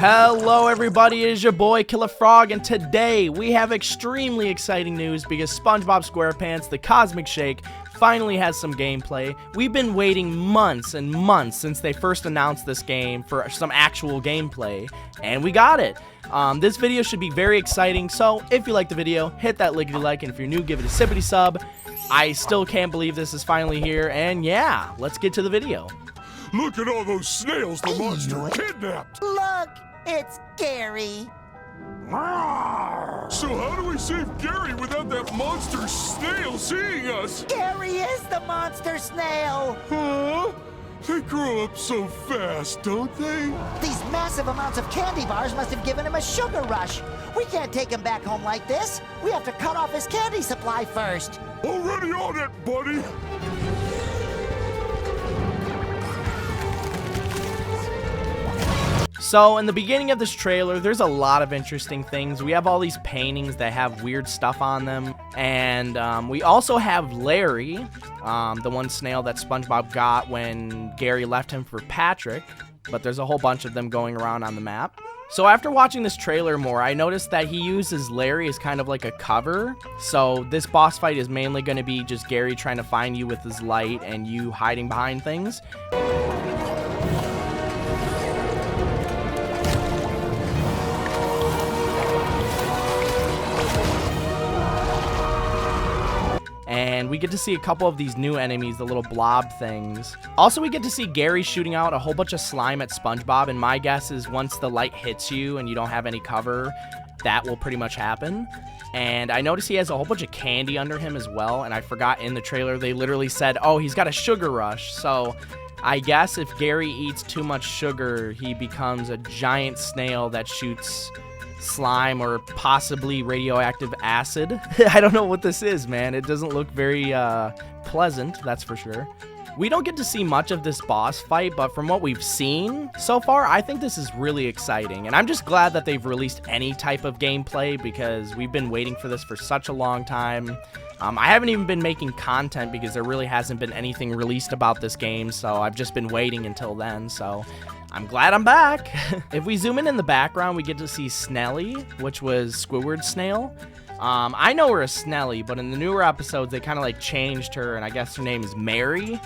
Hello everybody, it is your boy Killer Frog, and today we have extremely exciting news because SpongeBob SquarePants, the Cosmic Shake, finally has some gameplay. We've been waiting months and months since they first announced this game for some actual gameplay, and we got it. This video should be very exciting, so if you like the video, hit that lickety like, and if you're new, give it a sippity sub. I still can't believe this is finally here, and yeah, let's get to the video. Look at all those snails the monster kidnapped! Look, it's Gary. So how do we save Gary without that monster snail seeing us? Gary is the monster snail. Huh? They grow up so fast, don't they? These massive amounts of candy bars must have given him a sugar rush. We can't take him back home like this. We have to cut off his candy supply first. Already on it, buddy! So, in the beginning of this trailer, there's a lot of interesting things. We have all these paintings that have weird stuff on them. And we also have Larry, the one snail that SpongeBob got when Gary left him for Patrick. But there's a whole bunch of them going around on the map. So after watching this trailer more, I noticed that he uses Larry as kind of like a cover. So this boss fight is mainly going to be just Gary trying to find you with his light and you hiding behind things. And we get to see a couple of these new enemies, the little blob things. Also, we get to see Gary shooting out a whole bunch of slime at SpongeBob, and my guess is once the light hits you and you don't have any cover, that will pretty much happen. And I noticed he has a whole bunch of candy under him as well, and I forgot in the trailer they literally said, oh, he's got a sugar rush. So I guess if Gary eats too much sugar, he becomes a giant snail that shoots slime or possibly radioactive acid. I don't know what this is, man. It doesn't look very pleasant, that's for sure. We don't get to see much of this boss fight, but from what we've seen so far, I think this is really exciting. And I'm just glad that they've released any type of gameplay because we've been waiting for this for such a long time. I haven't even been making content because there really hasn't been anything released about this game, so I've just been waiting until then, so I'm glad I'm back. If we zoom in the background, we get to see Snelly, which was Squidward's snail. I know her as Snelly, but in the newer episodes, they kind of like changed her, and I guess her name is Mary.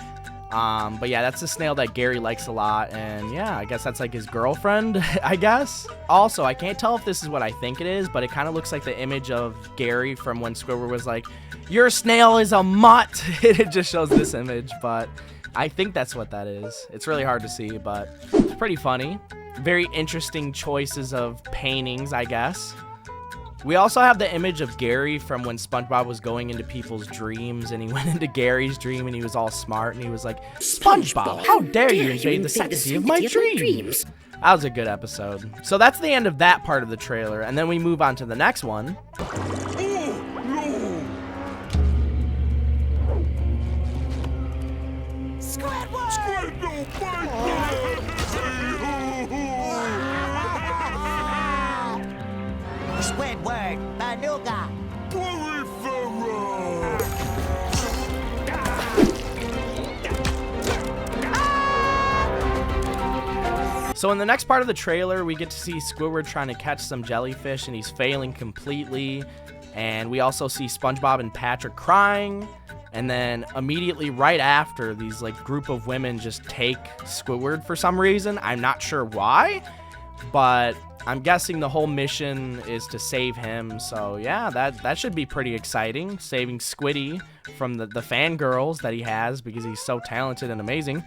But yeah, that's the snail that Gary likes a lot, and yeah, I guess that's like his girlfriend, I guess. Also, I can't tell if this is what I think it is, but it kind of looks like the image of Gary from when Squidward was like, your snail is a mutt. It just shows this image, but I think that's what that is. It's really hard to see, but it's pretty funny. Very interesting choices of paintings, I guess. We also have the image of Gary from when SpongeBob was going into people's dreams, and he went into Gary's dream, and he was all smart, and he was like, SpongeBob, how dare you invade the sanctity of my dreams? That was a good episode. So that's the end of that part of the trailer, and then we move on to the next one. Squidward! Squidward, Banuga. So in the next part of the trailer, we get to see Squidward trying to catch some jellyfish, and he's failing completely. And we also see SpongeBob and Patrick crying. And then immediately right after, these like group of women just take Squidward for some reason. I'm not sure why, but I'm guessing the whole mission is to save him. So yeah, that should be pretty exciting. Saving Squiddy from the fangirls that he has because he's so talented and amazing.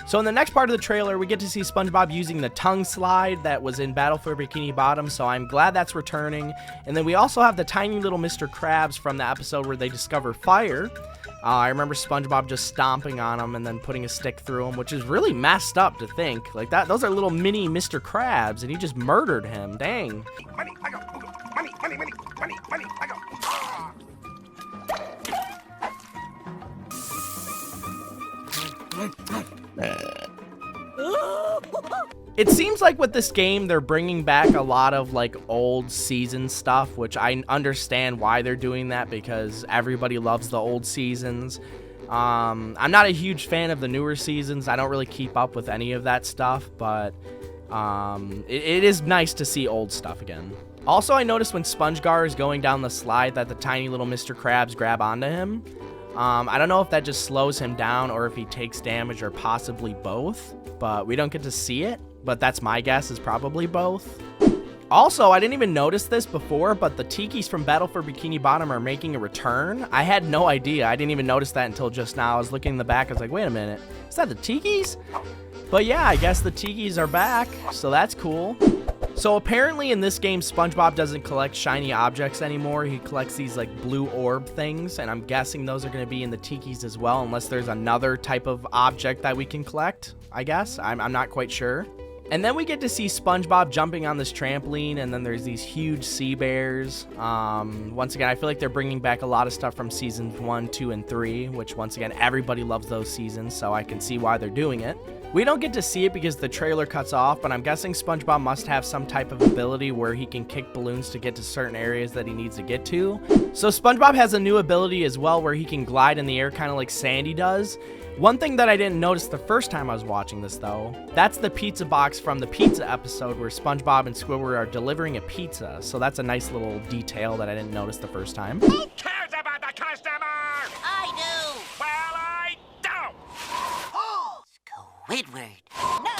So in the next part of the trailer, we get to see SpongeBob using the tongue slide that was in Battle for Bikini Bottom, so I'm glad that's returning. And then we also have the tiny little Mr. Krabs from the episode where they discover fire. I remember SpongeBob just stomping on him and then putting a stick through him, which is really messed up to think. Like that, those are little mini Mr. Krabs, and he just murdered him. Dang. It seems like with this game, they're bringing back a lot of like old season stuff, which I understand why they're doing that because everybody loves the old seasons. I'm not a huge fan of the newer seasons. I don't really keep up with any of that stuff, but it is nice to see old stuff again. Also, I noticed when SpongeGar is going down the slide that the tiny little Mr. Krabs grab onto him. I don't know if that just slows him down or if he takes damage or possibly both, but we don't get to see it. But that's my guess, is probably both. Also, I didn't even notice this before, but the Tikis from Battle for Bikini Bottom are making a return. I had no idea. I didn't even notice that until just now. I was looking in the back. I was like, wait a minute. Is that the Tikis? But yeah, I guess the Tikis are back, so that's cool. So apparently in this game, SpongeBob doesn't collect shiny objects anymore. He collects these like blue orb things, and I'm guessing those are going to be in the Tikis as well, unless there's another type of object that we can collect, I guess. I'm not quite sure. And then we get to see SpongeBob jumping on this trampoline, and then there's these huge sea bears. Once again, I feel like they're bringing back a lot of stuff from seasons 1, 2, and 3, which once again, everybody loves those seasons, so I can see why they're doing it. We don't get to see it because the trailer cuts off, but I'm guessing SpongeBob must have some type of ability where he can kick balloons to get to certain areas that he needs to get to. So SpongeBob has a new ability as well where he can glide in the air kind of like Sandy does. One thing that I didn't notice the first time I was watching this, though, that's the pizza box from the pizza episode where SpongeBob and Squidward are delivering a pizza. So that's a nice little detail that I didn't notice the first time. Who cares about the customer? I do. Well, I don't. Squidward. No.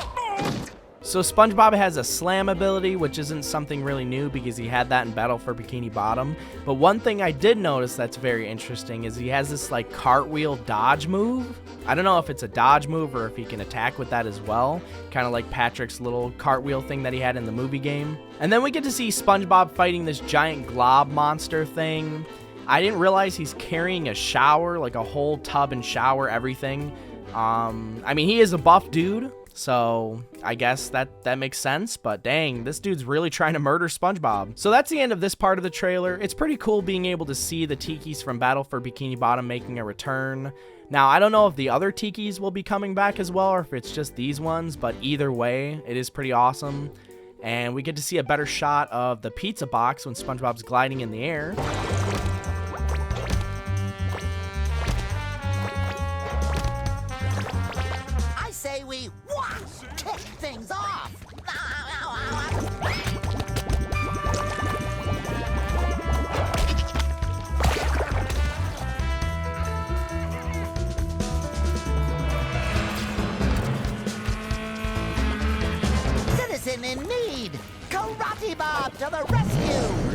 So SpongeBob has a slam ability, which isn't something really new because he had that in Battle for Bikini Bottom. But one thing I did notice that's very interesting is he has this like cartwheel dodge move. I don't know if it's a dodge move or if he can attack with that as well. Kind of like Patrick's little cartwheel thing that he had in the movie game. And then we get to see SpongeBob fighting this giant glob monster thing. I didn't realize he's carrying a shower, like a whole tub and shower, everything. I mean, he is a buff dude, so I guess that makes sense, but dang, this dude's really trying to murder SpongeBob. So that's the end of this part of the trailer. It's pretty cool being able to see the Tikis from Battle for Bikini Bottom making a return. Now, I don't know if the other Tikis will be coming back as well, or if it's just these ones, but either way, it is pretty awesome. And we get to see a better shot of the pizza box when SpongeBob's gliding in the air. Say we kick things off. Citizen in need. Karate Bob to the rescue.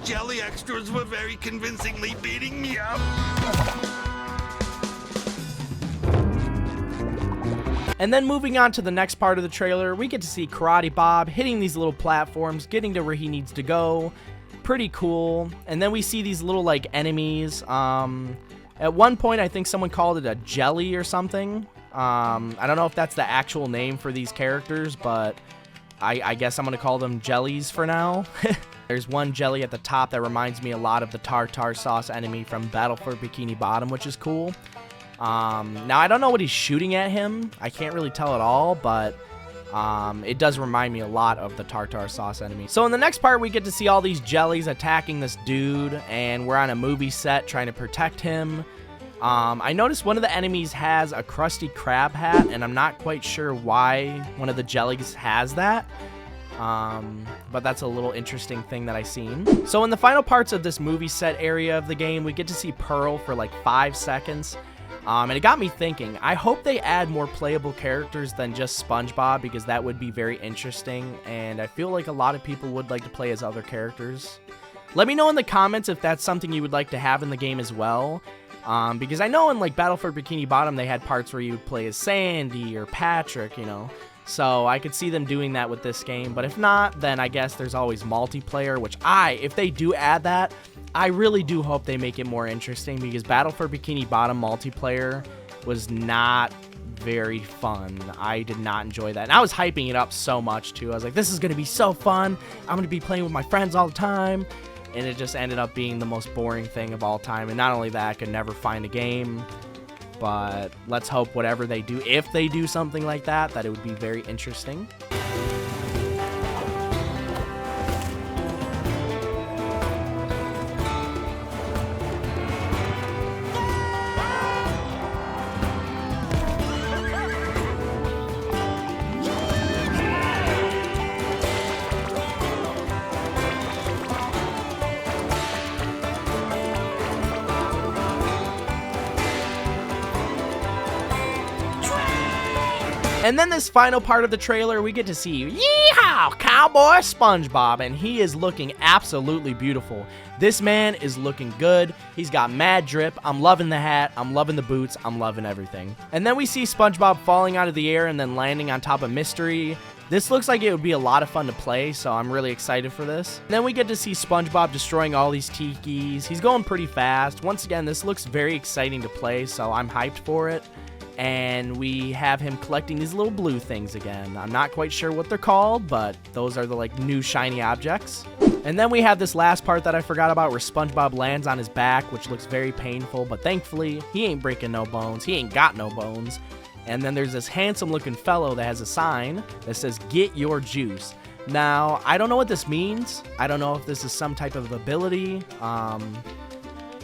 Jelly extras were very convincingly beating me up. And then moving on to the next part of the trailer, we get to see Karate Bob hitting these little platforms, getting to where he needs to go. Pretty cool. And then we see these little like enemies. At one point, I think someone called it a jelly or something. I don't know if that's the actual name for these characters, but I guess I'm going to call them jellies for now. There's one jelly at the top that reminds me a lot of the tartar sauce enemy from Battle for Bikini Bottom, which is cool. Now, I don't know what he's shooting at him. I can't really tell at all, but it does remind me a lot of the tartar sauce enemy. So in the next part, we get to see all these jellies attacking this dude, and we're on a movie set trying to protect him. I noticed one of the enemies has a Krusty Krab hat, and I'm not quite sure why one of the jellies has that. But that's a little interesting thing that I seen. So in the final parts of this movie set area of the game, we get to see Pearl for like 5 seconds. And it got me thinking, I hope they add more playable characters than just SpongeBob, because that would be very interesting, and I feel like a lot of people would like to play as other characters. Let me know in the comments if that's something you would like to have in the game as well. Because I know in like Battle for Bikini Bottom, they had parts where you would play as Sandy or Patrick, you know. So I could see them doing that with this game, but if not, then I guess there's always multiplayer, which if they do add that, I really do hope they make it more interesting, because Battle for Bikini Bottom multiplayer was not very fun. I did not enjoy that. And I was hyping it up so much, too. I was like, this is going to be so fun. I'm going to be playing with my friends all the time. And it just ended up being the most boring thing of all time. And not only that, I could never find a game. But let's hope whatever they do, if they do something like that, that it would be very interesting. And then this final part of the trailer, we get to see Yeehaw! Cowboy SpongeBob, and he is looking absolutely beautiful. This man is looking good. He's got mad drip. I'm loving the hat. I'm loving the boots. I'm loving everything. And then we see SpongeBob falling out of the air and then landing on top of Mystery. This looks like it would be a lot of fun to play, so I'm really excited for this. And then we get to see SpongeBob destroying all these tikis. He's going pretty fast. Once again, this looks very exciting to play, so I'm hyped for it. And we have him collecting these little blue things again. I'm not quite sure what they're called, but those are the like new shiny objects. And then we have this last part that I forgot about where SpongeBob lands on his back, which looks very painful, but thankfully he ain't breaking no bones. He ain't got no bones. And then there's this handsome looking fellow that has a sign that says, "Get your juice." Now, I don't know what this means. I don't know if this is some type of ability.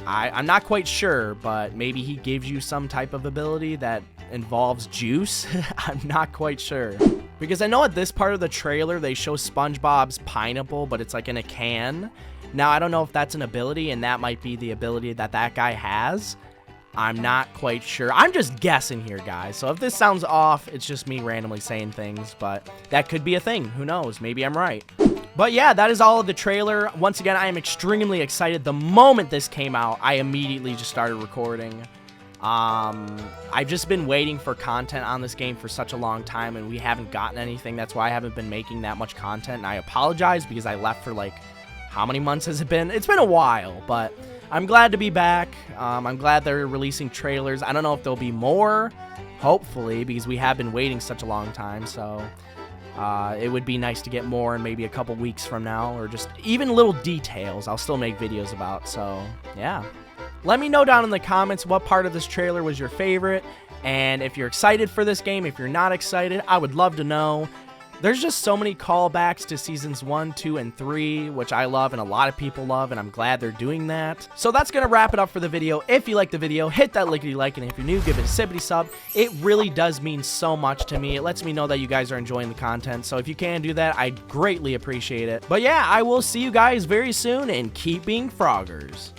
I'm not quite sure, but maybe he gives you some type of ability that involves juice. I'm not quite sure. Because I know at this part of the trailer, they show SpongeBob's pineapple, but it's like in a can. Now, I don't know if that's an ability, and that might be the ability that that guy has. I'm not quite sure. I'm just guessing here, guys. So if this sounds off, it's just me randomly saying things, but that could be a thing. Who knows? Maybe I'm right. But yeah, that is all of the trailer. Once again, I am extremely excited. The moment this came out, I immediately just started recording. I've just been waiting for content on this game for such a long time, and we haven't gotten anything. That's why I haven't been making that much content, and I apologize because I left for like, how many months has it been? It's been a while, but I'm glad to be back. I'm glad they're releasing trailers. I don't know if there'll be more, hopefully, because we have been waiting such a long time, so it would be nice to get more in maybe a couple weeks from now, or just even little details I'll still make videos about. So yeah, let me know down in the comments what part of this trailer was your favorite, and if you're excited for this game. If you're not excited, I would love to know. There's just so many callbacks to seasons 1, 2, and 3, which I love and a lot of people love, and I'm glad they're doing that. So that's going to wrap it up for the video. If you liked the video, hit that lickety like, and if you're new, give it a sippity sub. It really does mean so much to me. It lets me know that you guys are enjoying the content, so if you can do that, I'd greatly appreciate it. But yeah, I will see you guys very soon, and keep being froggers.